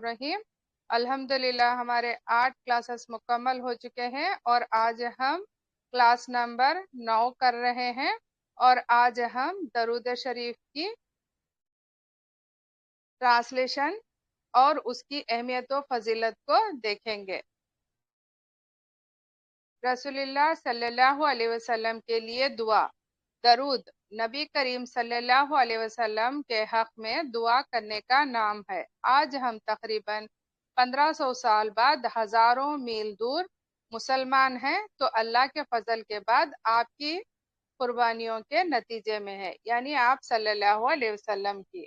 الرحیم۔ الحمدللہ ہمارے 8 کلاسز مکمل ہو چکے ہیں اور آج ہم کلاس نمبر 9 کر رہے ہیں، اور آج ہم درود شریف کی ٹرانسلیشن اور اس کی اہمیت و فضیلت کو دیکھیں گے۔ رسول اللہ صلی اللہ علیہ وسلم کے لیے دعا۔ درود نبی کریم صلی اللہ علیہ وسلم کے حق میں دعا کرنے کا نام ہے۔ آج ہم تقریباً 1500 سال بعد ہزاروں میل دور مسلمان ہیں، تو اللہ کے فضل کے بعد آپ کی قربانیوں کے نتیجے میں ہے، یعنی آپ صلی اللہ علیہ وسلم کی۔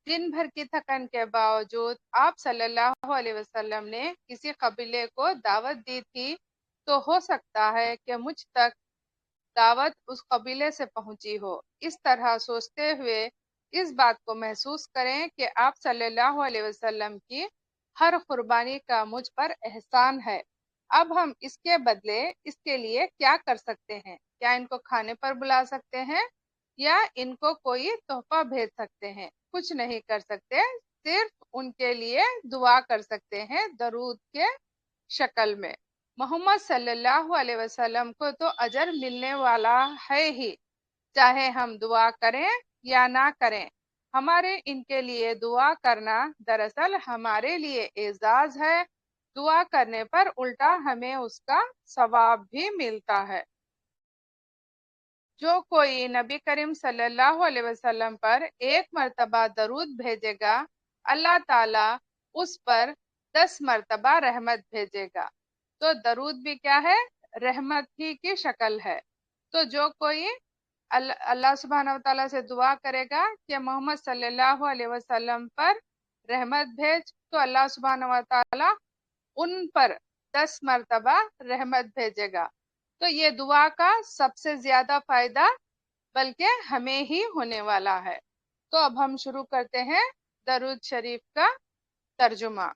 دن بھر کی تھکن کے باوجود آپ صلی اللہ علیہ وسلم نے کسی قبیلے کو دعوت دی تھی، تو ہو سکتا ہے کہ مجھ تک دعوت اس قبیلے سے پہنچی ہو۔ اس طرح سوچتے ہوئے اس بات کو محسوس کریں کہ آپ صلی اللہ علیہ وسلم کی ہر قربانی کا مجھ پر احسان ہے۔ اب ہم اس کے بدلے اس کے لیے کیا کر سکتے ہیں؟ کیا ان کو کھانے پر بلا سکتے ہیں یا ان کو کوئی تحفہ بھیج سکتے ہیں؟ کچھ نہیں کر سکتے، صرف ان کے لیے دعا کر سکتے ہیں درود کے شکل میں۔ محمد صلی اللہ علیہ وسلم کو تو اجر ملنے والا ہے ہی، چاہے ہم دعا کریں یا نہ کریں۔ ہمارے ان کے لیے دعا کرنا دراصل ہمارے لیے اعزاز ہے۔ دعا کرنے پر الٹا ہمیں اس کا ثواب بھی ملتا ہے۔ جو کوئی نبی کریم صلی اللہ علیہ وسلم پر ایک مرتبہ درود بھیجے گا، اللہ تعالیٰ اس پر 10 مرتبہ رحمت بھیجے گا۔ تو درود بھی کیا ہے؟ رحمت ہی کی شکل ہے۔ تو جو کوئی اللہ سبحانہ وتعالیٰ سے دعا کرے گا کہ محمد صلی اللہ علیہ وسلم پر رحمت بھیج، تو اللہ سبحانہ وتعالیٰ ان پر 10 مرتبہ رحمت بھیجے گا۔ تو یہ دعا کا سب سے زیادہ فائدہ بلکہ ہمیں ہی ہونے والا ہے۔ تو اب ہم شروع کرتے ہیں درود شریف کا ترجمہ۔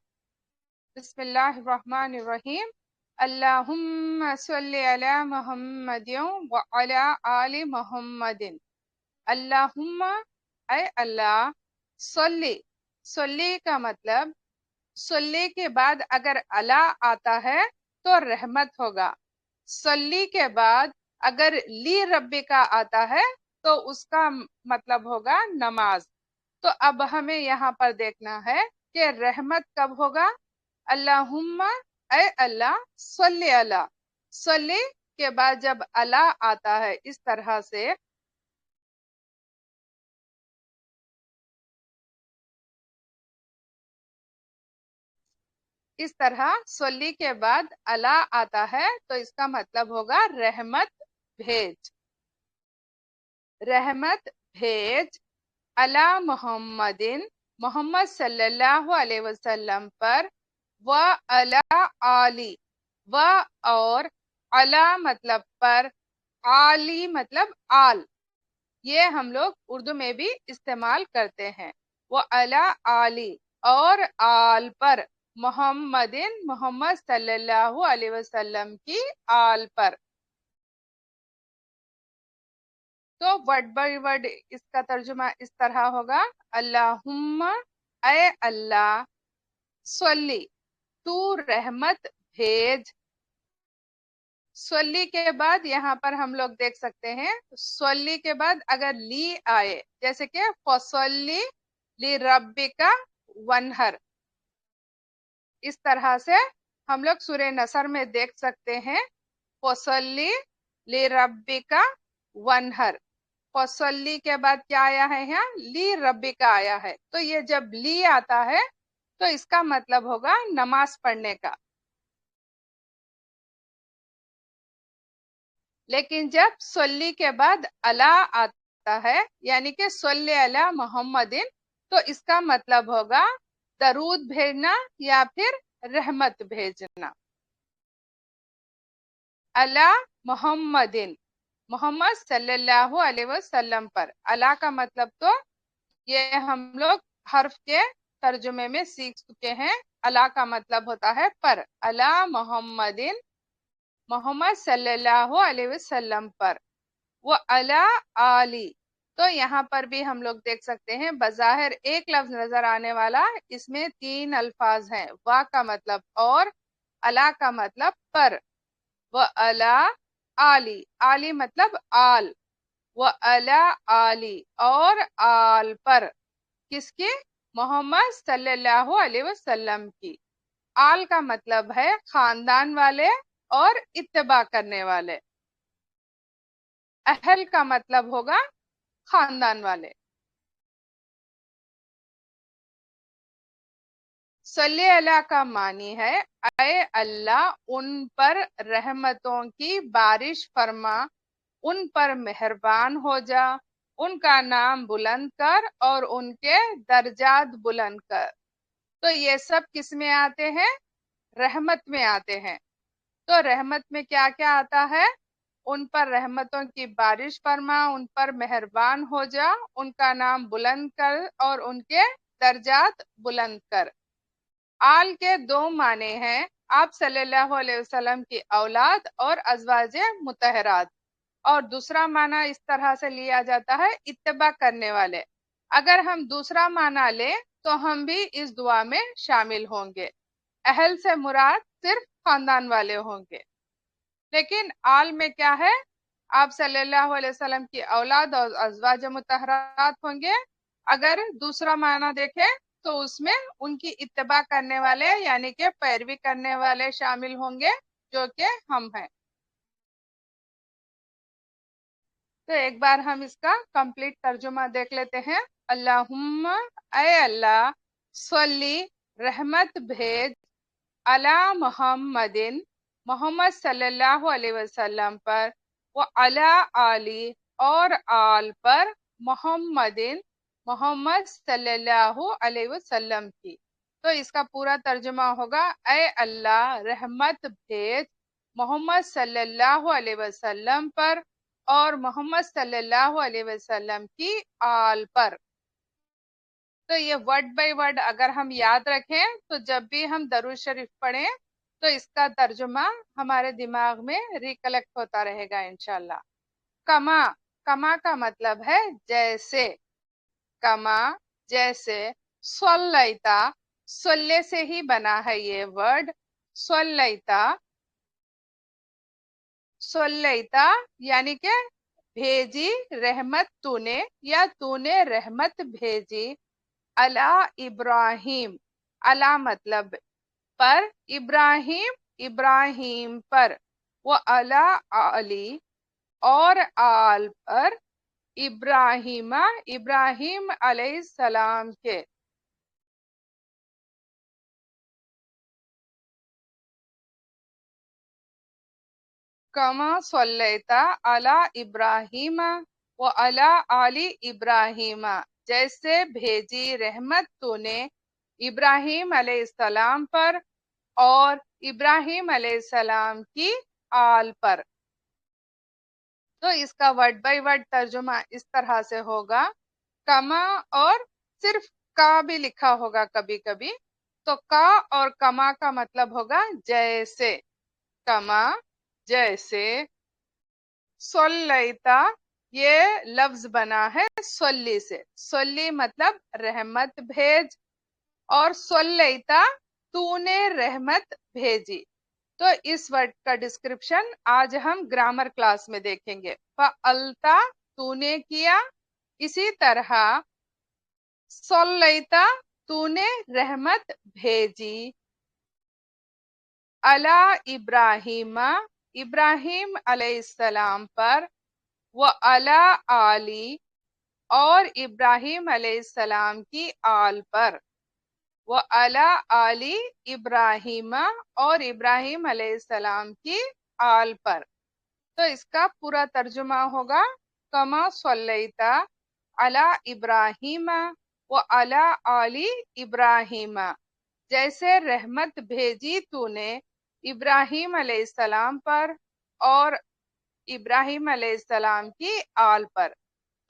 بسم اللہ الرحمن الرحیم۔ اللہم صلی علی محمد وعلی آل محمد۔ اللہم اے اللہ، صلی کا مطلب صلی کے بعد اگر علی آتا ہے تو رحمت ہوگا، صلی کے بعد اگر لی ربی کا آتا ہے تو اس کا مطلب ہوگا نماز۔ تو اب ہمیں یہاں پر دیکھنا ہے کہ رحمت کب ہوگا۔ اللہم اے اللہ، صلی اللہ، صلی کے بعد جب اللہ آتا ہے اس طرح سے، اس طرح صلی کے بعد اللہ آتا ہے تو اس کا مطلب ہوگا رحمت بھیج، رحمت بھیج علی محمد، محمد صلی اللہ علیہ وسلم پر، و علی آلی، و اور علی مطلب پر، آلی مطلب آل، یہ ہم لوگ اردو میں بھی استعمال کرتے ہیں۔ وہ علی آلی اور آل پر، محمد محمد صلی اللہ علیہ وسلم کی آل پر۔ تو ورڈ بائی ورڈ اس کا ترجمہ اس طرح ہوگا۔ اللہم اے اللہ، صلی تو رحمت بھیج۔ صلی کے بعد یہاں پر ہم لوگ دیکھ سکتے ہیں، صلی کے بعد اگر لی آئے، جیسے کہ فصلی لربک ونہر، اس طرح سے ہم لوگ سورہ نصر میں دیکھ سکتے ہیں فصلی لربک ونہر۔ فصلی کے بعد کیا آیا ہے یہاں؟ لی ربک آیا ہے۔ تو یہ جب لی آتا ہے تو اس کا مطلب ہوگا نماز پڑھنے کا۔ لیکن جب صلی کے بعد اللہ آتا ہے، یعنی کہ صلی علی محمد، تو اس کا مطلب ہوگا درود بھیجنا یا پھر رحمت بھیجنا۔ علی محمد، محمد صلی اللہ علیہ وسلم پر۔ اللہ کا مطلب تو یہ ہم لوگ حرف کے ترجمے میں سیکھ چکے ہیں۔ اللہ کا مطلب ہوتا ہے پر، علی محمد، محمد صلی اللہ علیہ وسلم پر، وہ علی آلی تو یہاں پر بھی ہم لوگ دیکھ سکتے ہیں بظاہر ایک لفظ نظر آنے والا، اس میں 3 الفاظ ہیں، وا کا مطلب اور، الا کا مطلب پر، و الا آلی، آلی مطلب آل، و الا آلی اور آل پر، کس کی؟ محمد صلی اللہ علیہ وسلم کی۔ آل کا مطلب ہے خاندان والے اور اتباع کرنے والے، اہل کا مطلب ہوگا خاندان والے۔ صلی اللہ کا معنی ہے اے اللہ ان پر رحمتوں کی بارش فرما، ان پر مہربان ہو جا، ان کا نام بلند کر اور ان کے درجات بلند کر۔ تو یہ سب کس میں آتے ہیں؟ رحمت میں آتے ہیں۔ تو رحمت میں کیا کیا آتا ہے؟ ان پر رحمتوں کی بارش فرما، ان پر مہربان ہو جا، ان کا نام بلند کر اور ان کے درجات بلند کر۔ آل کے 2 معنی ہیں، آپ صلی اللہ علیہ وسلم کی اولاد اور ازواج مطہرات، اور دوسرا معنی اس طرح سے لیا جاتا ہے اتباع کرنے والے۔ اگر ہم دوسرا معنی لیں تو ہم بھی اس دعا میں شامل ہوں گے، اہل سے مراد صرف خاندان والے ہوں گے، لیکن آل میں کیا ہے؟ آپ صلی اللہ علیہ وسلم کی اولاد اور ازواج مطہرات ہوں گے۔ اگر دوسرا معنی دیکھیں تو اس میں ان کی اتباع کرنے والے یعنی کہ پیروی کرنے والے شامل ہوں گے، جو کہ ہم ہیں۔ تو ایک بار ہم اس کا کمپلیٹ ترجمہ دیکھ لیتے ہیں۔ اللہم، اے اللہ، صلی، رحمت بھیج، علی محمد، محمد صلی اللہ علیہ وسلم پر، و علی آلی اور آل پر، محمد، محمد صلی اللہ علیہ وسلم کی۔ تو اس کا پورا ترجمہ ہوگا اے اللہ رحمت بھیج محمد صلی اللہ علیہ وسلم پر اور محمد صلی اللہ علیہ وسلم کی آل پر۔ تو یہ ورڈ بائی ورڈ اگر ہم یاد رکھیں تو جب بھی ہم درود شریف پڑھیں تو اس کا ترجمہ ہمارے دماغ میں ریکلیکٹ ہوتا رہے گا انشاءاللہ۔ کما، کما کا مطلب ہے جیسے، کما جیسے، صلیتا، صلے سے ہی بنا ہے یہ ورڈ، صلیتا، صلیتا یعنی کہ بھیجی رحمت تو نے یا تو نے رحمت بھیجی، علی ابراہیم، علی مطلب پر، ابراہیم، ابراہیم پر، وہ علی علی اور آل پر، ابراہیم، ابراہیم علیہ السلام کے۔ کما صلیتا علی ابراہیم و علی آل ابراہیم، جیسے بھیجی رحمت تو نے ابراہیم علیہ السلام پر اور ابراہیم علیہ السلام کی آل پر۔ تو اس کا ورڈ بائی ورڈ ترجمہ اس طرح سے ہوگا، کما اور صرف کا بھی لکھا ہوگا کبھی کبھی، تو کا اور کما کا مطلب ہوگا جیسے، کما جیسے، صلیتا یہ لفظ بنا ہے صلی سے، صلی مطلب رحمت بھیج، اور صلیتا تو نے رحمت بھیجی۔ تو اس ورڈ کا ڈسکرپشن آج ہم گرامر کلاس میں دیکھیں گے۔ فعلتا تو نے کیا، اسی طرح صلیتا تو نے رحمت بھیجی، علی ابراہیم، ابراہیم علیہ السلام پر، و علی آلی اور ابراہیم علیہ السلام کی آل پر، وہ علی آلی ابراہیم اور ابراہیم علیہ السلام کی آل پر۔ تو اس کا پورا ترجمہ ہوگا، کما صلیتا علی ابراہیم و علی آلی ابراہیم، جیسے رحمت بھیجی تو نے ابراہیم علیہ السلام پر اور ابراہیم علیہ السلام کی آل پر۔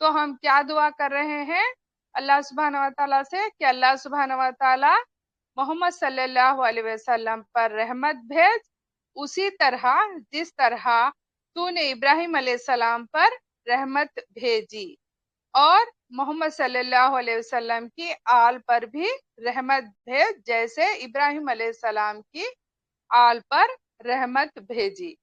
تو ہم کیا دعا کر رہے ہیں اللہ سبحانہ و تعالیٰ سے کہ اللہ سبحانہ و تعالیٰ محمد صلی اللہ علیہ وسلم پر رحمت بھیج، اسی طرح جس طرح تو نے ابراہیم علیہ السلام پر رحمت بھیجی، اور محمد صلی اللہ علیہ وسلم کی آل پر بھی رحمت بھیج، جیسے ابراہیم علیہ السلام کی آل پر رحمت بھیجی۔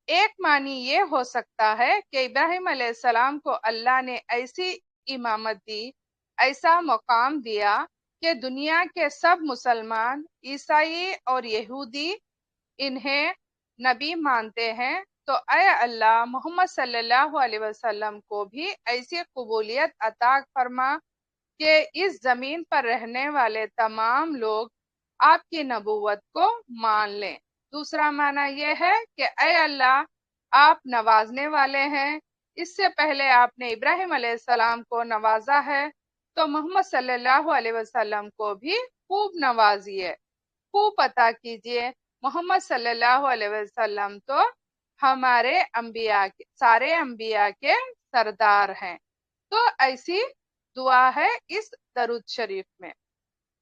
ایک معنی یہ ہو سکتا ہے کہ ابراہیم علیہ السلام کو اللہ نے ایسی امامت دی، ایسا مقام دیا کہ دنیا کے سب مسلمان، عیسائی اور یہودی انہیں نبی مانتے ہیں، تو اے اللہ محمد صلی اللہ علیہ وسلم کو بھی ایسی قبولیت عطا فرما کہ اس زمین پر رہنے والے تمام لوگ آپ کی نبوت کو مان لیں۔ دوسرا معنی یہ ہے کہ اے اللہ آپ نوازنے والے ہیں، اس سے پہلے آپ نے ابراہیم علیہ السلام کو نوازا ہے، تو محمد صلی اللہ علیہ وسلم کو بھی خوب نوازیے، خوب عطا کیجیے۔ محمد صلی اللہ علیہ وسلم تو ہمارے انبیاء کے، سارے انبیاء کے سردار ہیں۔ تو ایسی دعا ہے اس درود شریف میں،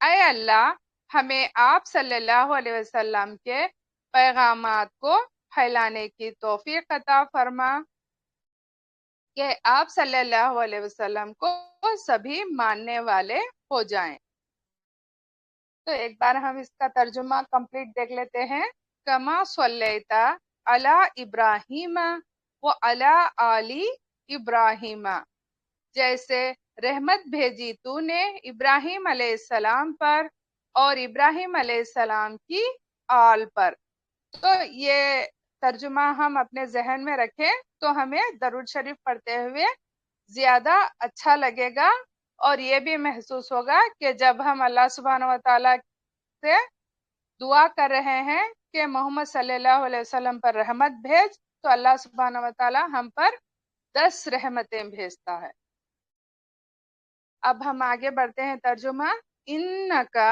اے اللہ ہمیں آپ صلی اللہ علیہ وسلم کے پیغامات کو پھیلانے کی توفیق عطا فرما کہ آپ صلی اللہ علیہ وسلم کو سبھی ماننے والے ہو جائیں۔ تو ایک بار ہم اس کا ترجمہ کمپلیٹ دیکھ لیتے ہیں۔ کما صلیتا علی ابراہیم و علی آل ابراہیم، جیسے رحمت بھیجی تو نے ابراہیم علیہ السلام پر اور ابراہیم علیہ السلام کی آل پر۔ تو یہ ترجمہ ہم اپنے ذہن میں رکھیں تو ہمیں درود شریف پڑھتے ہوئے زیادہ اچھا لگے گا، اور یہ بھی محسوس ہوگا کہ جب ہم اللہ سبحانہ و تعالیٰ سے دعا کر رہے ہیں کہ محمد صلی اللہ علیہ وسلم پر رحمت بھیج، تو اللہ سبحانہ و تعالیٰ ہم پر 10 رحمتیں بھیجتا ہے۔ اب ہم آگے بڑھتے ہیں۔ ترجمہ، انکا،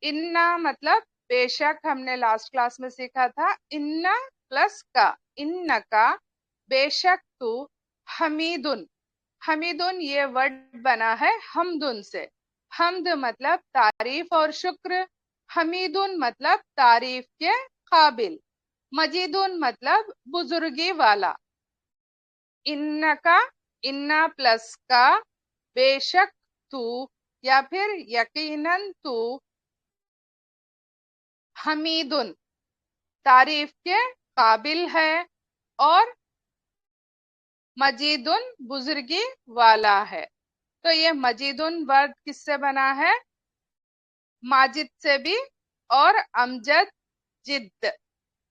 انا مطلب بے شک، ہم نے لاسٹ کلاس میں سیکھا تھا انا پلس کا، انکا بے شک تو، حمیدن، حمیدن یہ ورڈ بنا ہے حمدن سے۔ حمد مطلب تعریف اور شکر، حمیدن مطلب تعریف کے قابل، مجیدن مطلب بزرگی والا۔ انکا، انا پلس کا، بے شک تو یا پھر یقیناً تو، حمیدن تعریف کے قابل ہے، اور مجیدن بزرگی والا ہے۔ تو یہ مجیدن ورڈ کس سے بنا ہے؟ ماجد سے بھی، اور امجد، جد،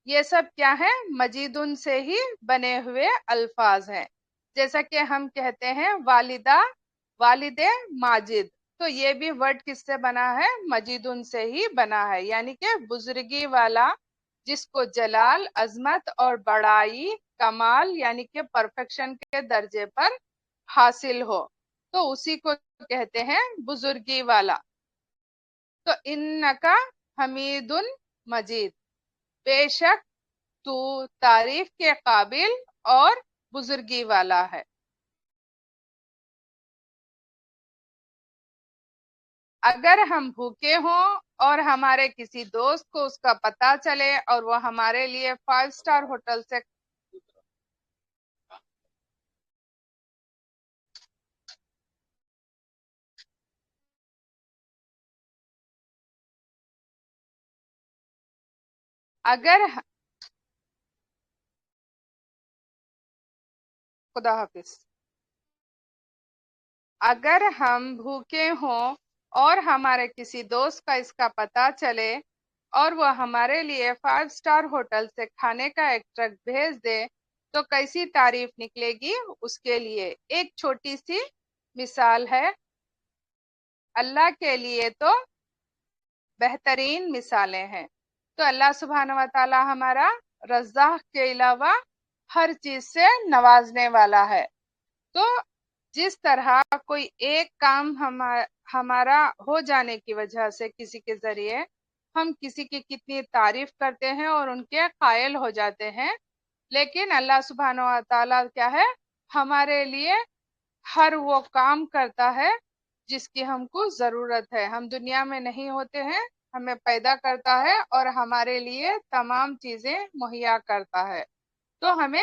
یہ سب کیا ہے؟ مجیدن سے ہی بنے ہوئے الفاظ ہیں۔ جیسا کہ ہم کہتے ہیں والدہ، والد ماجد، تو یہ بھی ورڈ کس سے بنا ہے؟ مجیدن سے ہی بنا ہے، یعنی کہ بزرگی والا، جس کو جلال، عظمت اور بڑائی، کمال یعنی کہ پرفیکشن کے درجے پر حاصل ہو، تو اسی کو کہتے ہیں بزرگی والا۔ تو انکا حمید مجید، بے شک تو تعریف کے قابل اور بزرگی والا ہے۔ اگر ہم بھوکے ہوں اور ہمارے کسی دوست کو اس کا پتہ چلے اور وہ ہمارے لیے 5 اسٹار ہوٹل سے خدا حافظ۔ اگر ہم بھوکے ہوں اور ہمارے کسی دوست کا اس کا پتہ چلے اور وہ ہمارے لیے 5 اسٹار ہوٹل سے کھانے کا ایک ٹرک بھیج دے تو کیسی تعریف نکلے گی اس کے لیے۔ ایک چھوٹی سی مثال ہے، اللہ کے لیے تو بہترین مثالیں ہیں۔ تو اللہ سبحانہ و تعالی ہمارا رزاق کے علاوہ ہر چیز سے نوازنے والا ہے۔ تو جس طرح کوئی ایک کام ہمارا ہو جانے کی وجہ سے کسی کے ذریعے ہم کسی کی کتنی تعریف کرتے ہیں اور ان کے قائل ہو جاتے ہیں، لیکن اللہ سبحانہ و تعالیٰ کیا ہے؟ ہمارے لیے ہر وہ کام کرتا ہے جس کی ہم کو ضرورت ہے۔ ہم دنیا میں نہیں ہوتے ہیں، ہمیں پیدا کرتا ہے اور ہمارے لیے تمام چیزیں مہیا کرتا ہے۔ تو ہمیں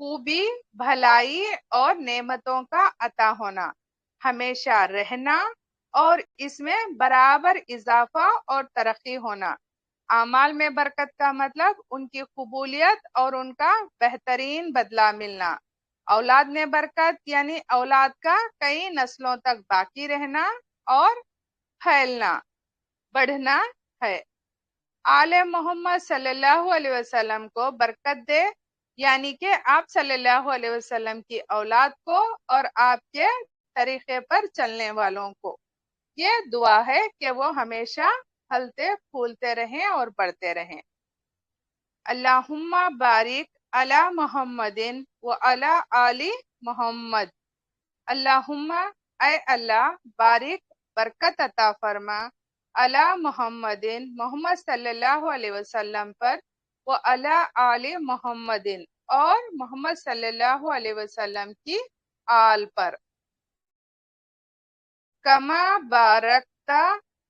خوبی، بھلائی اور نعمتوں کا عطا ہونا، ہمیشہ رہنا اور اس میں برابر اضافہ اور ترقی ہونا۔ اعمال میں برکت کا مطلب ان کی قبولیت اور ان کا بہترین بدلہ ملنا۔ اولاد میں برکت یعنی اولاد کا کئی نسلوں تک باقی رہنا اور پھیلنا، بڑھنا ہے۔ آل محمد صلی اللہ علیہ وسلم کو برکت دے، یعنی کہ آپ صلی اللہ علیہ وسلم کی اولاد کو اور آپ کے طریقے پر چلنے والوں کو۔ یہ دعا ہے کہ وہ ہمیشہ پھلتے پھولتے رہیں اور بڑھتے رہیں۔ اللہم بارک علی محمد و علی آل محمد۔ اللہم اے اللہ، بارک برکت عطا فرما، علی محمد محمد صلی اللہ علیہ وسلم پر، و علی آل محمد اور محمد صلی اللہ علیہ وسلم کی آل پر، کما بارکتا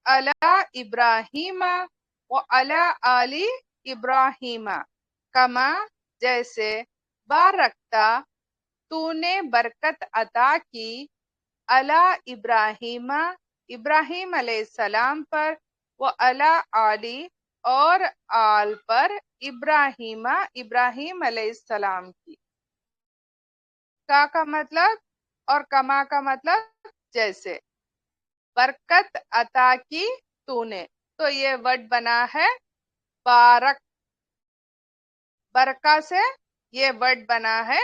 علی ابراہیم و علی آل ابراہیم، کما جیسے، بارکتا تو نے برکت عطا کی، علی ابراہیم ابراہیم علیہ السلام پر، و علی آلی اور آل پر ابراہیم ابراہیم علیہ السلام کی۔ کا مطلب اور کما کا مطلب جیسے۔ برکت عطا کی تو نے، تو یہ ورڈ بنا ہے بارک، برکا سے یہ ورڈ بنا ہے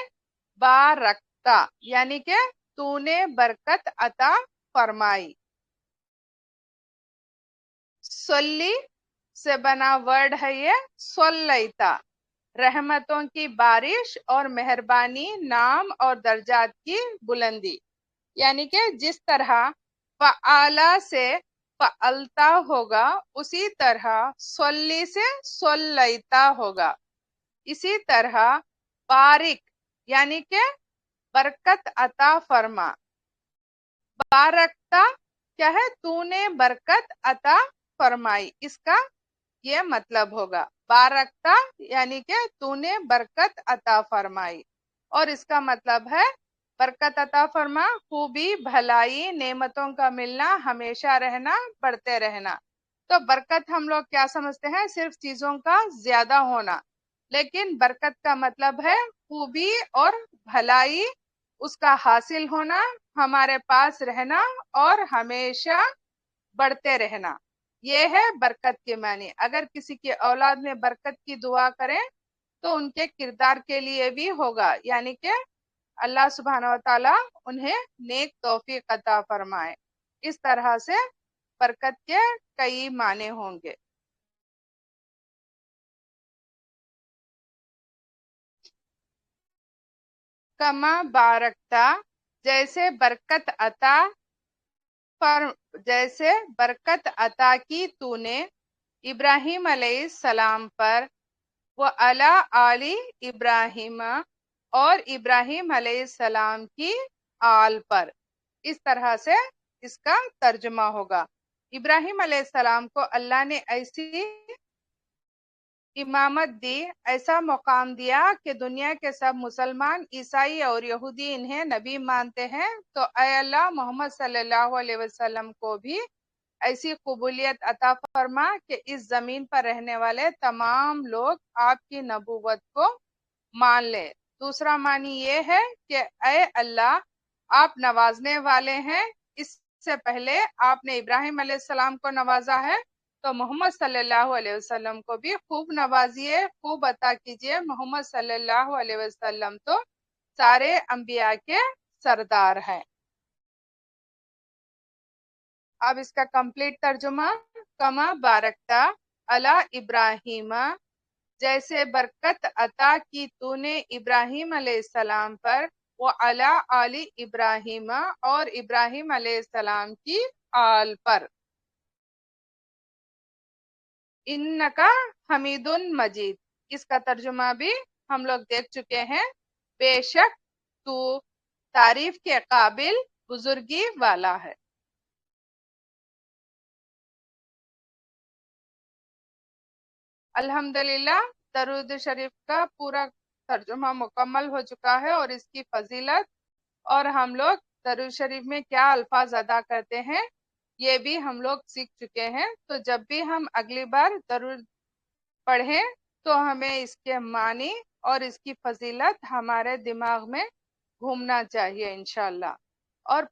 بارکتا، یعنی کہ تو نے برکت عطا فرمائی۔ صلی سے بنا ورڈ ہے یہ صلیتا، رحمتوں کی بارش اور مہربانی، نام اور درجات کی بلندی، یعنی کہ جس طرح فعالا سے فعلتا ہوگا اسی طرح صلی سے صلیتا ہوگا۔ اسی طرح بارک یعنی کہ برکت عطا فرما، بارکتا کیا ہے، تو نے برکت عطا فرمائی، اس کا یہ مطلب ہوگا۔ بارکتا یعنی کہ تو نے برکت عطا فرمائی، اور اس کا مطلب ہے برکت عطا فرما، خوبی، بھلائی، نعمتوں کا ملنا، ہمیشہ رہنا، بڑھتے رہنا۔ تو برکت ہم لوگ کیا سمجھتے ہیں؟ صرف چیزوں کا زیادہ ہونا، لیکن برکت کا مطلب ہے خوبی اور بھلائی، اس کا حاصل ہونا، ہمارے پاس رہنا اور ہمیشہ بڑھتے رہنا، یہ ہے برکت کے معنی۔ اگر کسی کی اولاد میں برکت کی دعا کریں تو ان کے کردار کے لیے بھی ہوگا، یعنی کہ اللہ سبحانہ و تعالی انہیں نیک توفیق عطا فرمائے۔ اس طرح سے برکت کے کئی معنی ہوں گے۔ کما بارکتا جیسے برکت عطا جیسے برکت عطا کی تو نے ابراہیم علیہ السلام پر، وہ علی آل ابراہیم اور ابراہیم علیہ السلام کی آل پر، اس طرح سے اس کا ترجمہ ہوگا۔ ابراہیم علیہ السلام کو اللہ نے ایسی امامت دی، ایسا مقام دیا کہ دنیا کے سب مسلمان، عیسائی اور یہودی انہیں نبی مانتے ہیں، تو اے اللہ محمد صلی اللہ علیہ وسلم کو بھی ایسی قبولیت عطا فرما کہ اس زمین پر رہنے والے تمام لوگ آپ کی نبوت کو مان لے۔ دوسرا معنی یہ ہے کہ اے اللہ آپ نوازنے والے ہیں، اس سے پہلے آپ نے ابراہیم علیہ السلام کو نوازا ہے، تو محمد صلی اللہ علیہ وسلم کو بھی خوب نوازیے، خوب عطا کیجیے۔ محمد صلی اللہ علیہ وسلم تو سارے انبیاء کے سردار ہیں۔ اب اس کا کمپلیٹ ترجمہ، کما بارکتا علی ابراہیم جیسے برکت عطا کی تو نے ابراہیم علیہ السلام پر، وہ علی آل ابراہیم اور ابراہیم علیہ السلام کی آل پر، انکا حمید مجید، اس کا ترجمہ بھی ہم لوگ دیکھ چکے ہیں، بے شک تو تعریف کے قابل بزرگی والا ہے۔ الحمدللہ درود شریف کا پورا ترجمہ مکمل ہو چکا ہے اور اس کی فضیلت اور ہم لوگ درود شریف میں کیا الفاظ ادا کرتے ہیں یہ بھی ہم لوگ سیکھ چکے ہیں. تو جب بھی ہم اگلی بار درود پڑھیں تو ہمیں اس کے معنی اور اس کی فضیلت ہمارے دماغ میں گھومنا چاہیے انشاءاللہ. اور